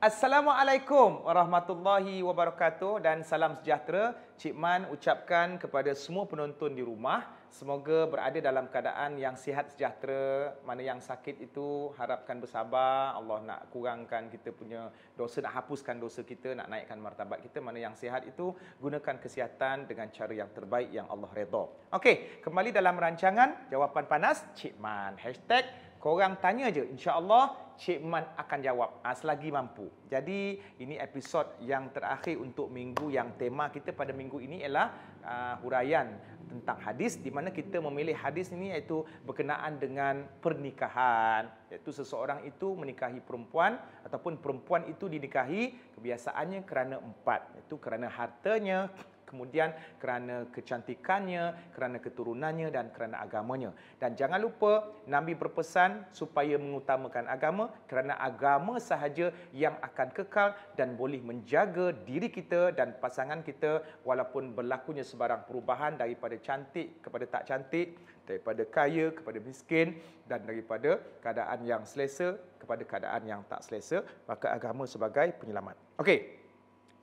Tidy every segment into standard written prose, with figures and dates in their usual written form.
Assalamualaikum warahmatullahi wabarakatuh dan salam sejahtera. Cik Man ucapkan kepada semua penonton di rumah, semoga berada dalam keadaan yang sihat sejahtera. Mana yang sakit itu harapkan bersabar, Allah nak kurangkan kita punya dosa, nak hapuskan dosa kita, nak naikkan martabat kita. Mana yang sihat itu gunakan kesihatan dengan cara yang terbaik yang Allah redha. Okey, kembali dalam rancangan Jawapan Panas Cik Man. Korang tanya je, insya-Allah Cik Man akan jawab selagi mampu. Jadi ini episod yang terakhir untuk minggu yang tema kita pada minggu ini ialah huraian tentang hadis, di mana kita memilih hadis ini iaitu berkenaan dengan pernikahan, iaitu seseorang itu menikahi perempuan ataupun perempuan itu dinikahi kebiasaannya kerana empat, iaitu kerana hartanya, kemudian kerana kecantikannya, kerana keturunannya dan kerana agamanya. Dan jangan lupa Nabi berpesan supaya mengutamakan agama, kerana agama sahaja yang akan kekal dan boleh menjaga diri kita dan pasangan kita walaupun berlakunya sebarang perubahan daripada cantik kepada tak cantik, daripada kaya kepada miskin dan daripada keadaan yang selesa kepada keadaan yang tak selesa, maka agama sebagai penyelamat. Okey.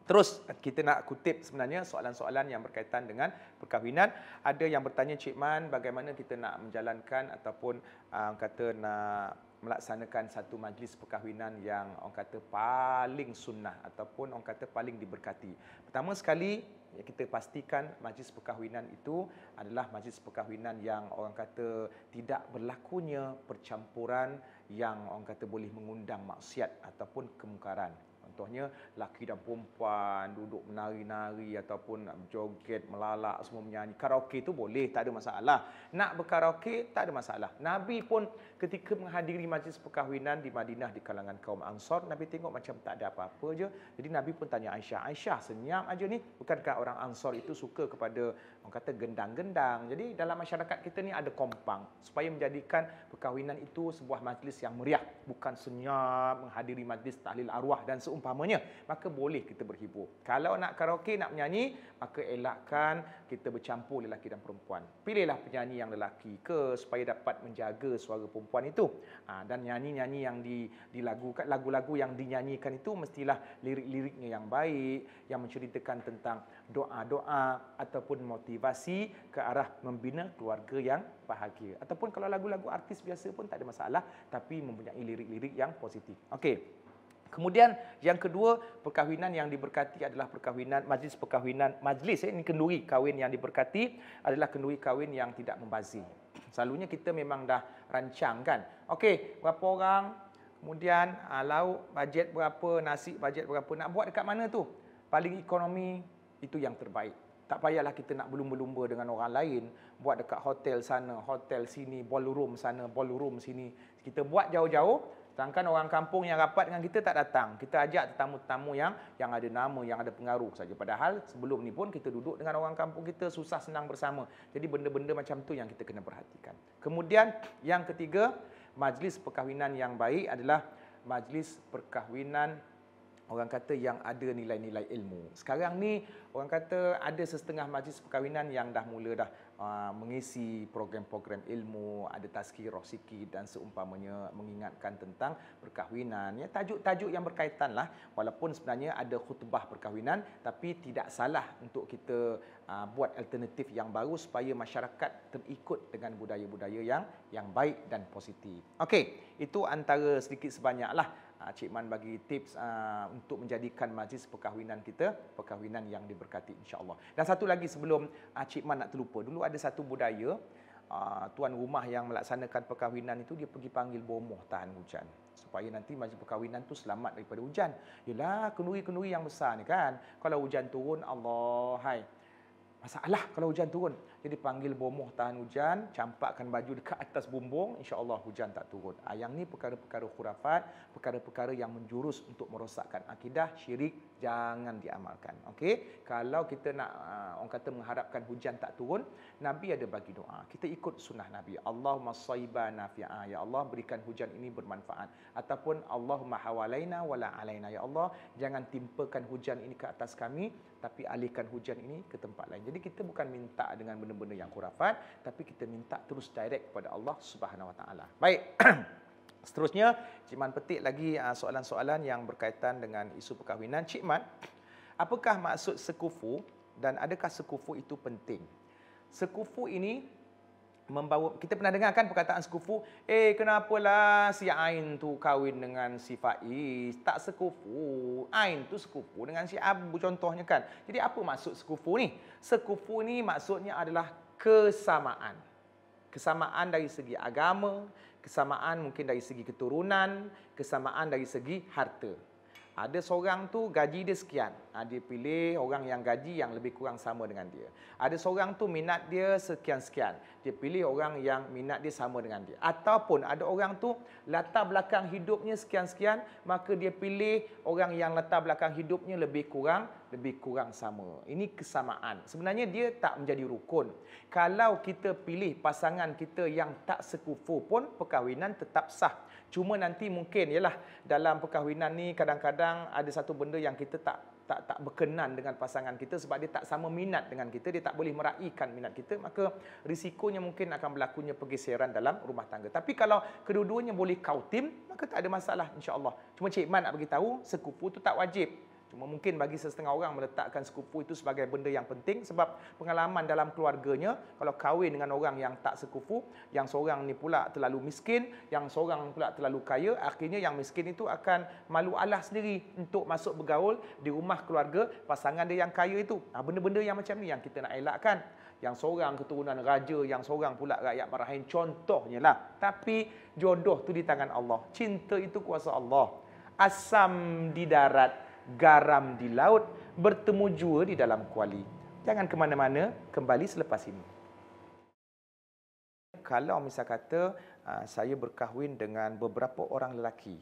Terus kita nak kutip sebenarnya soalan-soalan yang berkaitan dengan perkahwinan. Ada yang bertanya, Cik Man, bagaimana kita nak menjalankan ataupun kata nak melaksanakan satu majlis perkahwinan yang orang kata paling sunnah ataupun orang kata paling diberkati. Pertama sekali, kita pastikan majlis perkahwinan itu adalah majlis perkahwinan yang orang kata tidak berlakunya percampuran yang orang kata boleh mengundang maksiat ataupun kemungkaran. Contohnya, laki dan perempuan duduk menari-nari ataupun joget, melalak, semua menyanyi. Karaoke itu boleh, tak ada masalah. Nak berkaraoke, tak ada masalah. Nabi pun ketika menghadiri majlis perkahwinan di Madinah di kalangan kaum Ansar, Nabi tengok macam tak ada apa-apa je. Jadi Nabi pun tanya Aisyah, Aisyah senyap aja ni, bukankah orang Ansar itu suka kepada orang kata gendang-gendang. Jadi dalam masyarakat kita ni ada kompang supaya menjadikan perkahwinan itu sebuah majlis yang meriah, bukan senyap menghadiri majlis tahlil arwah dan seumpamanya. Maka boleh kita berhibur. Kalau nak karaoke, nak menyanyi, maka elakkan kita bercampur lelaki dan perempuan. Pilihlah penyanyi yang lelaki ke supaya dapat menjaga suara perempuan itu. Dan nyanyi-nyanyi yang dilagukan, lagu-lagu yang dinyanyikan itu mestilah lirik-liriknya yang baik, yang menceritakan tentang doa-doa ataupun motivasi ke arah membina keluarga yang bahagia. Ataupun kalau lagu-lagu artis biasa pun tak ada masalah, tapi mempunyai lirik-lirik yang positif. Okey. Kemudian yang kedua, perkahwinan yang diberkati adalah perkahwinan, majlis ini kenduri kahwin yang diberkati adalah kenduri kahwin yang tidak membazir. Selalunya kita memang dah rancang kan. Okey, berapa orang, kemudian lauk bajet berapa, nasi bajet berapa, nak buat dekat mana tu? Paling ekonomi, itu yang terbaik. Tak payahlah kita nak berlumba-lumba dengan orang lain, buat dekat hotel sana, hotel sini, ballroom sana, ballroom sini. Kita buat jauh-jauh, sedangkan orang kampung yang rapat dengan kita tak datang. Kita ajak tetamu-tetamu yang ada nama, yang ada pengaruh saja. Padahal sebelum ni pun kita duduk dengan orang kampung kita, susah senang bersama. Jadi benda-benda macam tu yang kita kena perhatikan. Kemudian yang ketiga, majlis perkahwinan yang baik adalah majlis perkahwinan orang kata yang ada nilai-nilai ilmu. Sekarang ni orang kata ada setengah majlis perkahwinan yang dah mula dah mengisi program-program ilmu, ada tazkirah sikit dan seumpamanya, mengingatkan tentang perkahwinan. Ya, tajuk-tajuk yang berkaitan lah. Walaupun sebenarnya ada khutbah perkahwinan, tapi tidak salah untuk kita buat alternatif yang baru supaya masyarakat terikut dengan budaya-budaya yang baik dan positif. Okey, itu antara sedikit sebanyaklah Cik Man bagi tips untuk menjadikan majlis perkahwinan kita perkahwinan yang diberkati, insya-Allah. Dan satu lagi sebelum Cik Man nak terlupa, dulu ada satu budaya tuan rumah yang melaksanakan perkahwinan itu dia pergi panggil bomoh tahan hujan supaya nanti majlis perkahwinan tu selamat daripada hujan. Yalah, kenduri-kenduri yang besar ni kan, kalau hujan turun, Allah hai, masalah kalau hujan turun. Jadi panggil bomoh tahan hujan, campakkan baju dekat atas bumbung, insya-Allah hujan tak turun. Yang ni perkara-perkara khurafat, perkara-perkara yang menjurus untuk merosakkan akidah, syirik, jangan diamalkan. Okey, kalau kita nak orang kata mengharapkan hujan tak turun, Nabi ada bagi doa. Kita ikut sunnah Nabi. Allahumma shayban nafi'a, ya Allah berikan hujan ini bermanfaat. Ataupun Allahumma hawalaina wala alaina, ya Allah jangan timpakan hujan ini ke atas kami, tapi alihkan hujan ini ke tempat lain. Jadi kita bukan minta dengan benda-benda yang khurafat, tapi kita minta terus direct kepada Allah Subhanahu Wa Taala. Baik. Seterusnya, Cik Man petik lagi soalan-soalan yang berkaitan dengan isu perkahwinan. Cik Man, apakah maksud sekufu dan adakah sekufu itu penting? Sekufu ini membawa, kita pernah dengar kan perkataan sekufu, kenapalah si Ain tu kahwin dengan si Faiz? Tak sekufu. Ain tu sekufu dengan si Abu contohnya kan. Jadi apa maksud sekufu ni? Sekufu ni maksudnya adalah kesamaan. Kesamaan dari segi agama, kesamaan mungkin dari segi keturunan, kesamaan dari segi harta. Ada seorang tu gaji dia sekian, dia pilih orang yang gaji yang lebih kurang sama dengan dia. Ada seorang tu minat dia sekian-sekian, dia pilih orang yang minat dia sama dengan dia. Ataupun ada orang tu latar belakang hidupnya sekian-sekian, maka dia pilih orang yang latar belakang hidupnya lebih kurang sama. Ini kesamaan. Sebenarnya dia tak menjadi rukun. Kalau kita pilih pasangan kita yang tak sekufu pun, perkahwinan tetap sah. Cuma nanti mungkin ialah dalam perkahwinan ni kadang-kadang ada satu benda yang kita tak berkenan dengan pasangan kita sebab dia tak sama minat dengan kita, dia tak boleh meraihkan minat kita, maka risikonya mungkin akan berlakunya pergeseran dalam rumah tangga. Tapi kalau kedua-duanya boleh kautim, maka tak ada masalah insya-Allah. Cuma Cik Man nak bagi tahu, sekufu tu tak wajib. Cuma mungkin bagi setengah orang meletakkan sekufu itu sebagai benda yang penting sebab pengalaman dalam keluarganya, kalau kahwin dengan orang yang tak sekufu, yang seorang ni pula terlalu miskin, yang seorang pula terlalu kaya, akhirnya yang miskin itu akan malu alah sendiri untuk masuk bergaul di rumah keluarga pasangan dia yang kaya itu. Benda-benda yang macam ni yang kita nak elakkan. Yang seorang keturunan raja, yang seorang pula rakyat marahin, contohnya lah. Tapi jodoh tu di tangan Allah. Cinta itu kuasa Allah. Asam di darat, garam di laut, bertemu jua di dalam kuali. Jangan ke mana-mana, kembali selepas ini. Kalau misal kata saya berkahwin dengan beberapa orang lelaki.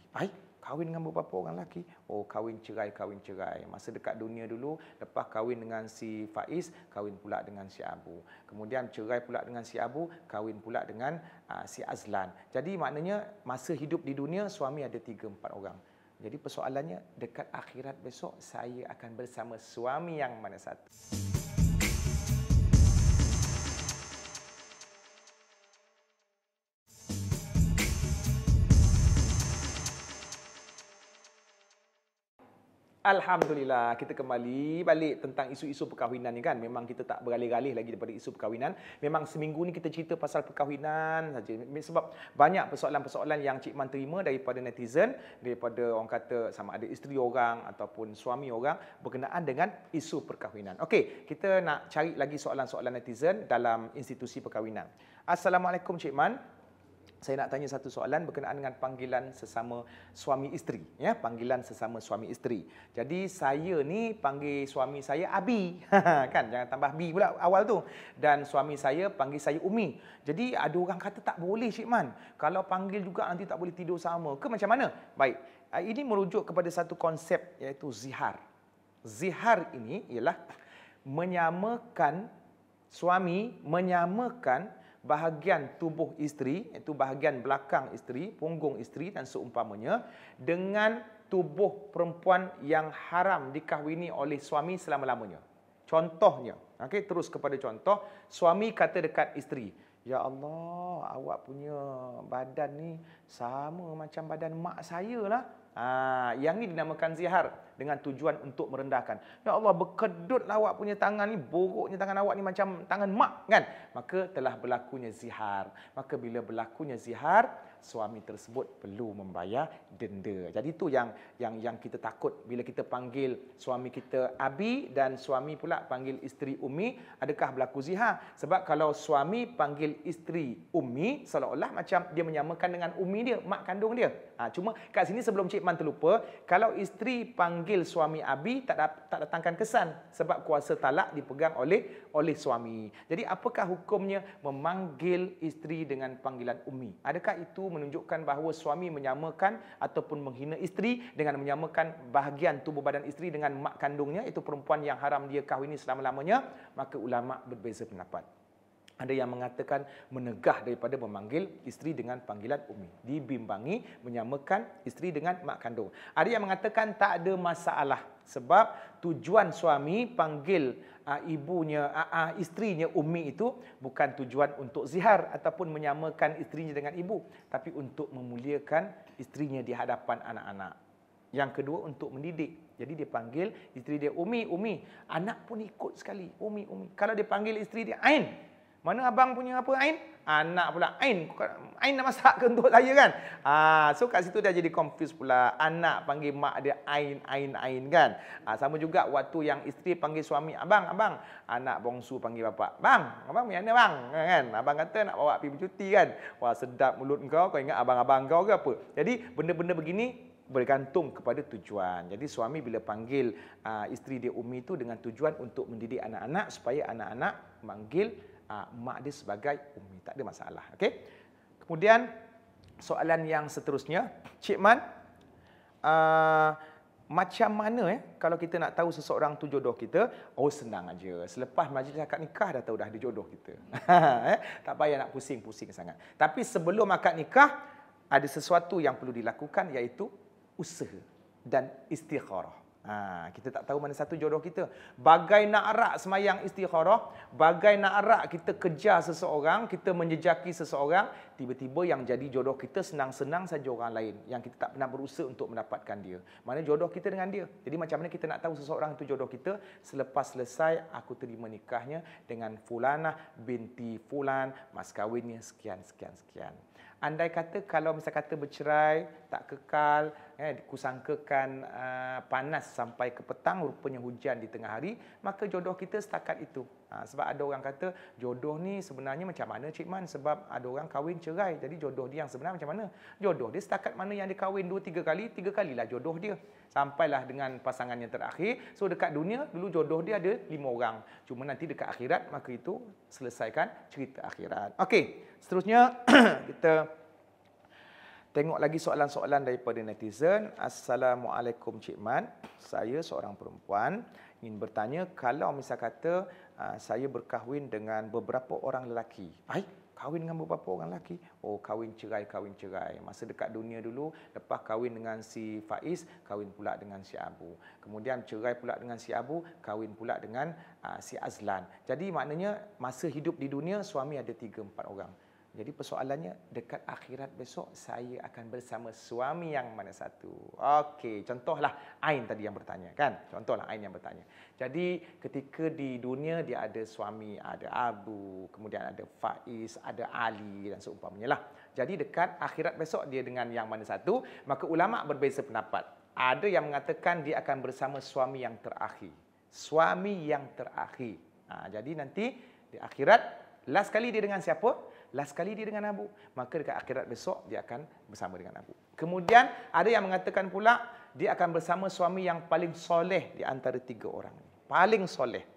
Kahwin dengan beberapa orang lelaki. Kahwin cerai. Masa dekat dunia dulu, lepas kahwin dengan si Faiz, kahwin pula dengan si Abu. Kemudian cerai pula dengan si Abu, kahwin pula dengan si Azlan. Jadi maknanya masa hidup di dunia, suami ada 3-4 orang. Jadi persoalannya, dekat akhirat besok saya akan bersama suami yang mana satu? Alhamdulillah, kita kembali balik tentang isu-isu perkahwinan ni kan. Memang kita tak beralih-alih lagi daripada isu perkahwinan. Memang seminggu ni kita cerita pasal perkahwinan saja. Sebab banyak persoalan-persoalan yang Cik Man terima daripada netizen, daripada orang kata sama ada isteri orang ataupun suami orang berkenaan dengan isu perkahwinan. Okey, kita nak cari lagi soalan-soalan netizen dalam institusi perkahwinan. Assalamualaikum Cik Man. Saya nak tanya satu soalan berkenaan dengan panggilan sesama suami isteri, ya, panggilan sesama suami isteri. Jadi saya ni panggil suami saya Abi, kan, jangan tambah bi pula awal tu. Dan suami saya panggil saya Umi. Jadi ada orang kata tak boleh Cik Man. Kalau panggil juga nanti tak boleh tidur sama ke macam mana? Baik. Ini merujuk kepada satu konsep iaitu zihar. Zihar ini ialah menyamakan suami menyamakan bahagian tubuh isteri, iaitu bahagian belakang isteri, punggung isteri dan seumpamanya dengan tubuh perempuan yang haram dikahwini oleh suami selama-lamanya. Contohnya, terus kepada contoh, suami kata dekat isteri, "Ya Allah, awak punya badan ni sama macam badan mak saya lah." Yang ni dinamakan zihar dengan tujuan untuk merendahkan. Ya Allah, berkedutlah awak punya tangan ni, buruknya tangan awak ni macam tangan mak kan. Maka telah berlakunya zihar. Maka bila berlakunya zihar, suami tersebut perlu membayar denda. Jadi itu yang kita takut bila kita panggil suami kita Abi dan suami pula panggil isteri Umi, adakah berlaku zihar? Sebab kalau suami panggil isteri Umi, seolah-olah macam dia menyamakan dengan Umi dia, mak kandung dia. Cuma kat sini sebelum Cik Man terlupa, kalau isteri panggil suami Abi tak datangkan kesan sebab kuasa talak dipegang oleh suami. Jadi apakah hukumnya memanggil isteri dengan panggilan Umi? Adakah itu menunjukkan bahawa suami menyamakan ataupun menghina isteri dengan menyamakan bahagian tubuh badan isteri dengan mak kandungnya, itu perempuan yang haram dia kahwini selama-lamanya? Maka ulama berbeza pendapat. Ada yang mengatakan menegah daripada memanggil isteri dengan panggilan Umi, dibimbangi menyamakan isteri dengan mak kandung. Ada yang mengatakan tak ada masalah sebab tujuan suami panggil isterinya Ummi itu bukan tujuan untuk zihar ataupun menyamakan isterinya dengan ibu, tapi untuk memuliakan isterinya di hadapan anak-anak. Yang kedua untuk mendidik. Jadi dia panggil isteri dia Umi, Umi. Anak pun ikut sekali, Umi, Umi. Kalau dia panggil isteri dia Ain. Mana abang punya apa Ain? Anak pula Ain. Ain nak masak ke untuk saya kan? So kat situ dah jadi confuse pula. Anak panggil mak dia Ain, Ain, Ain kan? Sama juga waktu yang isteri panggil suami abang, abang. Anak bongsu panggil bapak. Bang, abang punya mana bang? Kan? Abang kata nak bawa pergi bercuti kan? Wah sedap mulut kau ingat abang-abang kau ke apa? Jadi benda-benda begini bergantung kepada tujuan. Jadi suami bila panggil isteri dia Umi itu dengan tujuan untuk mendidik anak-anak supaya anak-anak manggil mak dia sebagai Umi. Tak ada masalah. Okey. Kemudian soalan yang seterusnya, Cik Man, macam mana kalau kita nak tahu seseorang tu jodoh kita? Oh senang aja. Selepas majlis akad nikah dah tahu dah dia jodoh kita. Tak payah nak pusing-pusing sangat. Tapi sebelum akad nikah ada sesuatu yang perlu dilakukan iaitu usaha dan istikharah. Kita tak tahu mana satu jodoh kita. Bagai nak arak semayang istikharah, bagai nak arak kita kejar seseorang, kita menjejaki seseorang, tiba-tiba yang jadi jodoh kita senang-senang saja orang lain yang kita tak pernah berusaha untuk mendapatkan dia. Mana jodoh kita dengan dia. Jadi macam mana kita nak tahu seseorang itu jodoh kita? Selepas selesai aku terima nikahnya dengan Fulanah binti Fulan, mas kahwinnya sekian sekian sekian. Andai kata kalau misal kata bercerai, tak kekal, kusangkakan panas sampai ke petang, rupanya hujan di tengah hari, maka jodoh kita setakat itu. Sebab ada orang kata, jodoh ni sebenarnya macam mana Cik Man? Sebab ada orang kahwin cerai, jadi jodoh dia yang sebenar macam mana? Jodoh dia setakat mana yang dia kahwin 2-3 kali, 3 kalilah jodoh dia. Sampailah dengan pasangan yang terakhir. So dekat dunia, dulu jodoh dia ada 5 orang. Cuma nanti dekat akhirat, maka itu selesaikan cerita akhirat. Okey, seterusnya kita tengok lagi soalan-soalan daripada netizen. Assalamualaikum Cik Man. Saya seorang perempuan ingin bertanya, kalau misal kata saya berkahwin dengan beberapa orang lelaki. Kahwin dengan beberapa orang lelaki? Oh, kahwin cerai. Masa dekat dunia dulu, lepas kahwin dengan si Faiz, kahwin pula dengan si Abu. Kemudian cerai pula dengan si Abu, kahwin pula dengan si Azlan. Jadi maknanya masa hidup di dunia, suami ada 3-4 orang. Jadi persoalannya, dekat akhirat besok saya akan bersama suami yang mana satu? Okey, contohlah Ain tadi yang bertanya kan? Contohlah Ain yang bertanya. Jadi ketika di dunia dia ada suami, ada Abu, kemudian ada Faiz, ada Ali dan seumpamanya lah. Jadi dekat akhirat besok dia dengan yang mana satu? Maka ulama berbeza pendapat. Ada yang mengatakan dia akan bersama suami yang terakhir. Suami yang terakhir. Jadi nanti di akhirat, last kali dia dengan siapa? Last kali dia dengan Abu. Maka dekat akhirat besok dia akan bersama dengan Abu. Kemudian ada yang mengatakan pula dia akan bersama suami yang paling soleh di antara 3 orang. Paling soleh.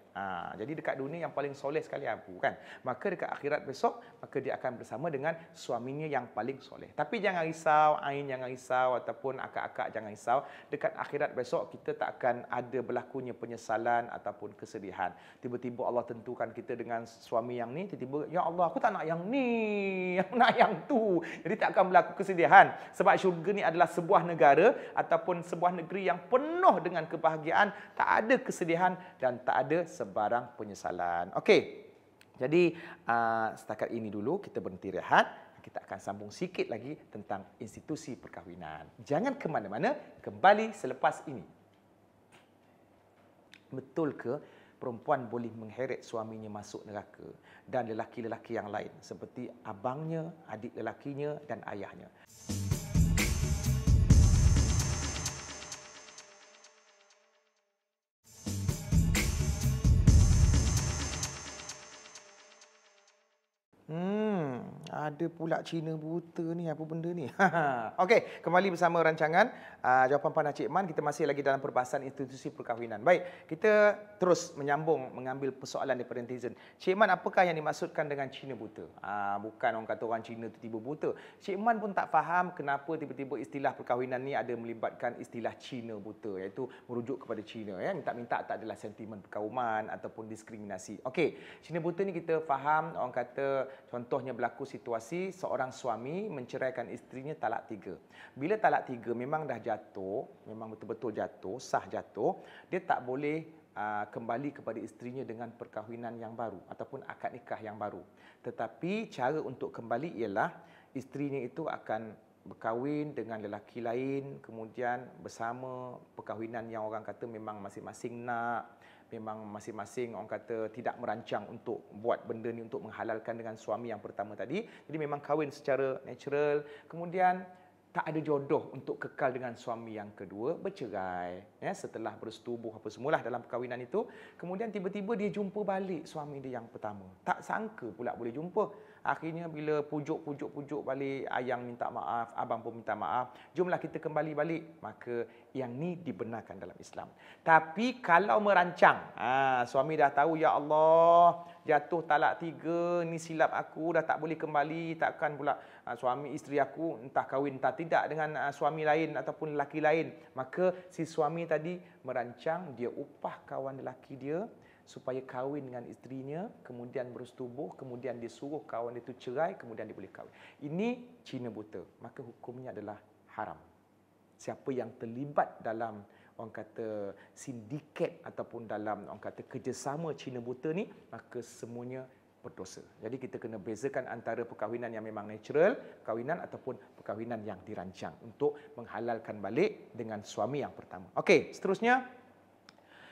Jadi dekat dunia yang paling soleh sekali Abu kan. Maka dekat akhirat besok, maka dia akan bersama dengan suaminya yang paling soleh. Tapi jangan risau, Ain jangan risau, ataupun akak-akak jangan risau. Dekat akhirat besok kita tak akan ada berlakunya penyesalan ataupun kesedihan. Tiba-tiba Allah tentukan kita dengan suami yang ni, tiba-tiba ya Allah aku tak nak yang ni, aku nak yang tu. Jadi tak akan berlaku kesedihan. Sebab syurga ni adalah sebuah negara ataupun sebuah negeri yang penuh dengan kebahagiaan, tak ada kesedihan dan tak ada barang penyesalan. Okey. Jadi setakat ini dulu kita berhenti rehat. Kita akan sambung sikit lagi tentang institusi perkahwinan. Jangan ke mana-mana, kembali selepas ini. Betul ke perempuan boleh mengheret suaminya masuk neraka dan lelaki-lelaki yang lain seperti abangnya, adik lelakinya dan ayahnya? Ada pula Cina buta ni, apa benda ni? Okey, kembali bersama rancangan Jawapan Panah Cik Man. Kita masih lagi dalam perbahasan institusi perkahwinan. Baik, kita terus menyambung mengambil persoalan daripada netizen. Cik Man, apakah yang dimaksudkan dengan Cina buta? Bukan orang kata orang Cina tiba-tiba buta. Cik Man pun tak faham kenapa tiba-tiba istilah perkahwinan ni ada melibatkan istilah Cina buta, iaitu merujuk kepada Cina. Minta-minta tak adalah sentimen perkauman ataupun diskriminasi. Okey, Cina buta ni kita faham, orang kata contohnya berlaku situasi seorang suami menceraikan isterinya talak 3. Bila talak 3 memang dah jatuh, memang betul-betul jatuh, sah jatuh, dia tak boleh kembali kepada isterinya dengan perkahwinan yang baru ataupun akad nikah yang baru. Tetapi cara untuk kembali ialah isterinya itu akan berkahwin dengan lelaki lain, kemudian bersama perkahwinan yang orang kata memang masing-masing nak, memang masing-masing orang kata tidak merancang untuk buat benda ni untuk menghalalkan dengan suami yang pertama tadi. Jadi memang kahwin secara natural, kemudian tak ada jodoh untuk kekal dengan suami yang kedua, bercerai ya, setelah bersetubuh apa semualah dalam perkahwinan itu. Kemudian tiba-tiba dia jumpa balik suami dia yang pertama, tak sangka pula boleh jumpa. Akhirnya bila pujuk balik, ayang minta maaf, abang pun minta maaf, jomlah kita kembali balik. Maka yang ni dibenarkan dalam Islam. Tapi kalau merancang, suami dah tahu, ya Allah, jatuh talak 3, ni silap aku, dah tak boleh kembali, takkan pula suami isteri aku entah kahwin entah tidak dengan suami lain ataupun lelaki lain. Maka si suami tadi merancang, dia upah kawan lelaki dia supaya kahwin dengan isterinya, kemudian bersetubuh, kemudian dia suruh kawan itu cerai, kemudian dia boleh kahwin. Ini Cina buta, maka hukumnya adalah haram. Siapa yang terlibat dalam orang kata sindiket ataupun dalam orang kata kerjasama Cina buta ni, maka semuanya berdosa. Jadi kita kena bezakan antara perkahwinan yang memang natural, perkahwinan ataupun perkahwinan yang dirancang untuk menghalalkan balik dengan suami yang pertama. Okey, seterusnya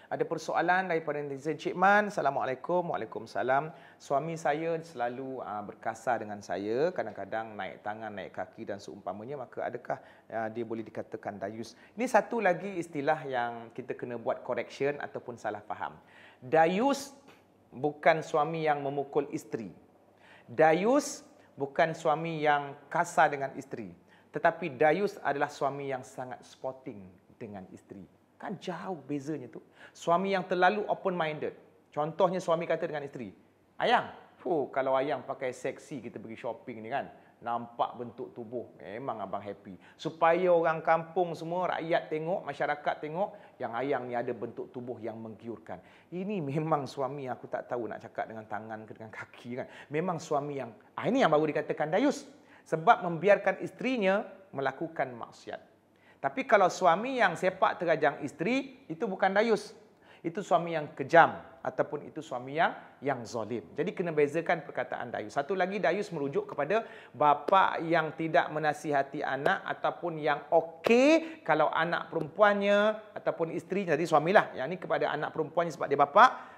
ada persoalan daripada netizen Cik Man. Assalamualaikum. Waalaikumsalam. Suami saya selalu berkasar dengan saya, kadang-kadang naik tangan, naik kaki dan seumpamanya. Maka adakah dia boleh dikatakan dayus? Ini satu lagi istilah yang kita kena buat correction ataupun salah faham. Dayus bukan suami yang memukul isteri. Dayus bukan suami yang kasar dengan isteri. Tetapi dayus adalah suami yang sangat sporting dengan isteri. Kan jauh bezanya tu. Suami yang terlalu open-minded. Contohnya suami kata dengan isteri, ayang, kalau ayang pakai seksi kita pergi shopping ni kan, nampak bentuk tubuh, memang abang happy. Supaya orang kampung semua, rakyat tengok, masyarakat tengok, yang ayang ni ada bentuk tubuh yang menggiurkan. Ini memang suami yang aku tak tahu nak cakap dengan tangan ke dengan kaki kan. Memang suami yang, ini yang baru dikatakan dayus. Sebab membiarkan isterinya melakukan maksiat. Tapi kalau suami yang sepak terajang isteri, itu bukan dayus. Itu suami yang kejam ataupun itu suami yang zalim. Jadi kena bezakan perkataan dayus. Satu lagi, dayus merujuk kepada bapa yang tidak menasihati anak ataupun yang okey kalau anak perempuannya ataupun isteri, jadi suamilah yang ni kepada anak perempuannya sebab dia bapa,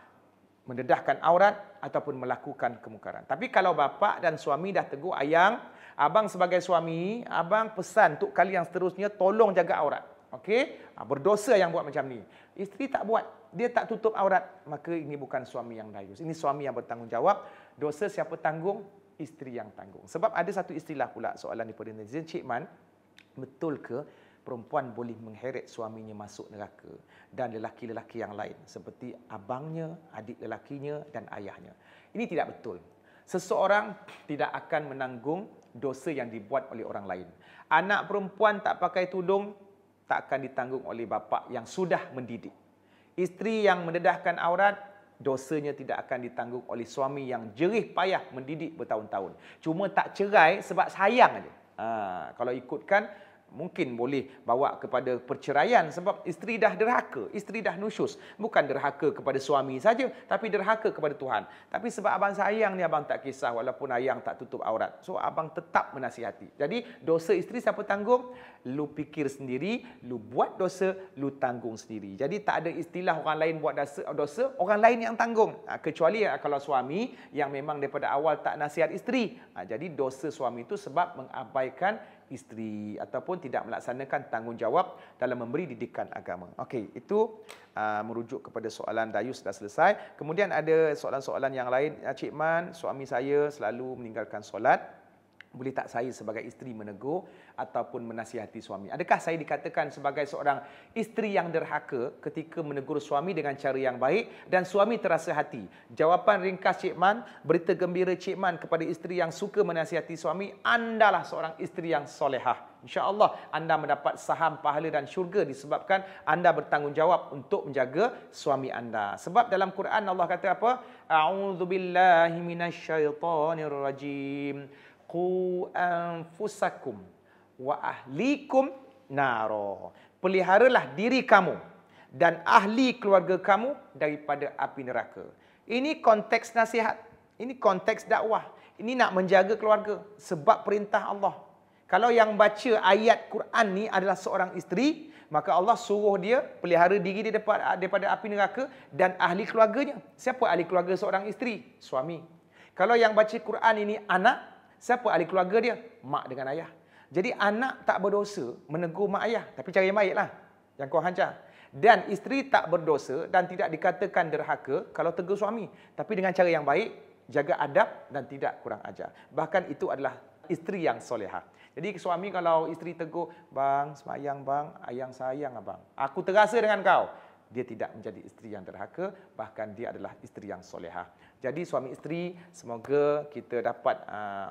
mendedahkan aurat ataupun melakukan kemungkaran. Tapi kalau bapa dan suami dah tegur, ayang, abang sebagai suami, abang pesan untuk kali yang seterusnya tolong jaga aurat. Okey? Berdosa yang buat macam ni. Isteri tak buat, dia tak tutup aurat, maka ini bukan suami yang dayus. Ini suami yang bertanggungjawab. Dosa siapa tanggung? Isteri yang tanggung. Sebab ada satu istilah pula soalan daripada netizen, Cik Man, betul ke perempuan boleh mengheret suaminya masuk neraka dan lelaki-lelaki yang lain seperti abangnya, adik lelakinya dan ayahnya? Ini tidak betul. Seseorang tidak akan menanggung dosa yang dibuat oleh orang lain. Anak perempuan tak pakai tudung tak akan ditanggung oleh bapa yang sudah mendidik. Isteri yang mendedahkan aurat, dosanya tidak akan ditanggung oleh suami yang jerih payah mendidik bertahun-tahun. Cuma tak cerai sebab sayang aja. Kalau ikutkan, mungkin boleh bawa kepada perceraian sebab isteri dah derhaka, isteri dah nusyus. Bukan derhaka kepada suami saja, tapi derhaka kepada Tuhan. Tapi sebab abang sayang ni, abang tak kisah walaupun ayang tak tutup aurat. So abang tetap menasihati. Jadi dosa isteri siapa tanggung? Lu fikir sendiri, lu buat dosa, lu tanggung sendiri. Jadi tak ada istilah orang lain buat dosa, orang lain yang tanggung. Kecuali kalau suami yang memang daripada awal tak nasihat isteri. Jadi dosa suami itu sebab mengabaikan isteri ataupun tidak melaksanakan tanggungjawab dalam memberi didikan agama. Okey, itu merujuk kepada soalan dayus dah selesai. Kemudian ada soalan-soalan yang lain. Cik Man, suami saya selalu meninggalkan solat. Boleh tak saya sebagai isteri menegur ataupun menasihati suami? Adakah saya dikatakan sebagai seorang isteri yang derhaka ketika menegur suami dengan cara yang baik dan suami terasa hati? Jawapan ringkas Cik Man, berita gembira Cik Man kepada isteri yang suka menasihati suami, andalah seorang isteri yang solehah. InsyaAllah anda mendapat saham pahala dan syurga disebabkan anda bertanggungjawab untuk menjaga suami anda. Sebab dalam Quran Allah kata apa? A'udzubillahi minasyaitonirrajim. Qu anfusakum wa ahlikum naro. Peliharalah diri kamu dan ahli keluarga kamu daripada api neraka. Ini konteks nasihat. Ini konteks dakwah. Ini nak menjaga keluarga sebab perintah Allah. Kalau yang baca ayat Quran ni adalah seorang isteri, maka Allah suruh dia pelihara diri dia daripada api neraka dan ahli keluarganya. Siapa ahli keluarga seorang isteri? Suami. Kalau yang baca Quran ini anak, siapa ahli keluarga dia? Mak dengan ayah. Jadi anak tak berdosa menegur mak ayah, tapi cara yang baiklah yang kau hancar. Dan isteri tak berdosa dan tidak dikatakan derhaka kalau tegur suami, tapi dengan cara yang baik, jaga adab dan tidak kurang ajar. Bahkan itu adalah isteri yang solehah. Jadi suami kalau isteri tegur, "Bang, semayang bang, ayang sayang abang. Aku terasa dengan kau." Dia tidak menjadi isteri yang derhaka, bahkan dia adalah isteri yang solehah. Jadi suami isteri, semoga kita dapat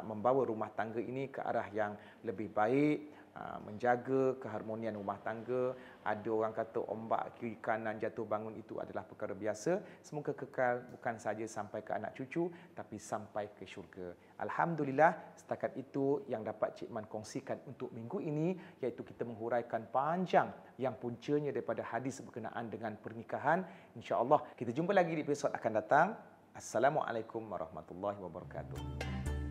membawa rumah tangga ini ke arah yang lebih baik, menjaga keharmonian rumah tangga. Ada orang kata ombak kiri kanan jatuh bangun itu adalah perkara biasa. Semoga kekal bukan saja sampai ke anak cucu, tapi sampai ke syurga. Alhamdulillah, setakat itu yang dapat Cik Man kongsikan untuk minggu ini, iaitu kita menghuraikan panjang yang puncanya daripada hadis berkenaan dengan pernikahan. InsyaAllah kita jumpa lagi di episod akan datang. Assalamualaikum warahmatullahi wabarakatuh.